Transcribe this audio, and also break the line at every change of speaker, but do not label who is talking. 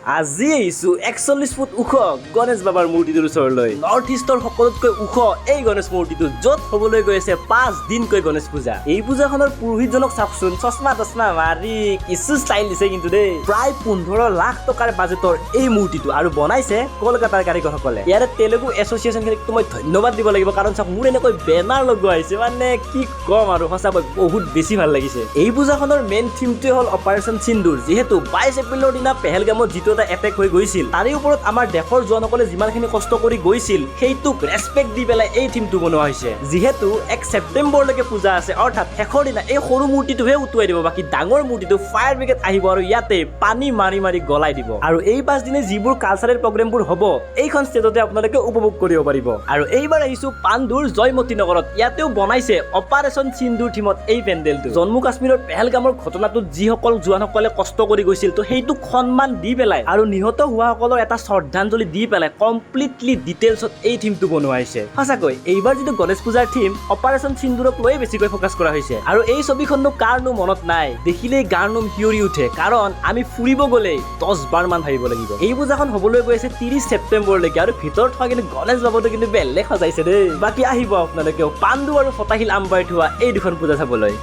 আজি আহিছো 41 ফুট ওখ গণেশ বাবাৰ মূৰ্তিটোৰ ওচৰলৈ। নৰ্থ ইষ্টৰ সকলোতকৈ ওখ এই গণেশ মূৰ্তিটো, য'ত হ'বলৈ গৈ আছে 5 দিনকৈ গণেশ পূজা। এই পূজাখনৰ পুৰোহিতজনক চাওকচোন, চশমা মাৰি কিছু ষ্টাইল দিছে কিন্তু দেই। প্ৰায় 15 লাখ টকাৰ বাজেটৰ এই মূৰ্তিটো, আৰু বনাইছে কলকাতাৰ কাৰিকৰসকলে। ইয়াৰে তেলেগু এছ'চিয়েশ্যনখিনিক মই ধন্যবাদ দিব লাগিব, কাৰণ চাওক মোৰ এনেকৈ বেনাৰ লগোৱা হৈছে, মানে কি ক'ম আৰু, সঁচাকৈ বহুত বেছি ভাল লাগিছে। এই পূজাখনৰ মেইন থিমটোৱে হ'ল অপাৰেশ্যন সিন্দুৰ। যিহেতু 22 এপ্ৰিলৰ দিনা পেহেলগামত যিটো এটা এটেক হৈ গৈছিল, তাৰে ওপৰত আমাৰ দেশৰ জোৱানসকলে যিমানখিনি কষ্ট কৰি গৈছিল, সেইটোক ৰেছপেক্ট দি পেলাই এই থিমটো বনোৱা হৈছে। যিহেতু 1 ছেপ্টেম্বৰলৈকে পূজা আছে, অৰ্থাৎ শেষৰ দিনা এই সৰু মূৰ্তিটোহে উটুৱাই দিব, বাকী ডাঙৰ মূৰ্তিটো ফায়াৰ ব্ৰিগেড আহিব আৰু ইয়াতে পানী মাৰি মাৰি গলাই দিব। আৰু এই 5 দিনে যিবোৰ কালচাৰেল প্ৰগ্ৰেমবোৰ হ'ব, এইখন ষ্টেজতে আপোনালোকে উপভোগ কৰিব পাৰিব। আৰু এইবাৰ আহিছো পাণ্ডুৰ জয়মতী নগৰত। ইয়াতেও বনাইছে অপাৰেশ্যন সিন্দুৰ থিমত এই পেণ্ডেলটো। জম্মু কাশ্মীৰৰ পেহেলগামৰ ঘটনাটোত যিসকল জোৱানসকলে কষ্ট কৰি গৈছিল, তো সেইটোক সন্মান দি পেলাই আৰু নিহত হোৱাসকলৰ এটা শ্ৰদ্ধাঞ্জলি দি পেলাই কমপ্লিটলি ডিটেইলছত এই থিমটো বনোৱা হৈছে। সঁচাকৈ এইবাৰ যিটো গণেশ পূজাৰ থিম, অপাৰেশ্যন সিন্দুৰক লৈয়ে বেছিকৈ ফ'কাছ কৰা হৈছে। আৰু এই ছবিখননো কাৰনো মনত নাই, দেখিলেই গাৰ নোম শিয়ৰি উঠে, কাৰণ আমি ফুৰিব গ'লেই 10 বাৰ মান ভাবিব লাগিব। এই পূজাখন হ'বলৈ গৈ আছে 30 ছেপ্টেম্বৰলৈকে, আৰু ভিতৰত থকা কিন্তু গণেশ বাবাটো কিন্তু বেলেগ সজাইছে দেই। বাকী আহিব আপোনালোকেও পাণ্ডু আৰু ফটাশিল আম্বাৰীত হোৱা এই দুখন পূজা চাবলৈ।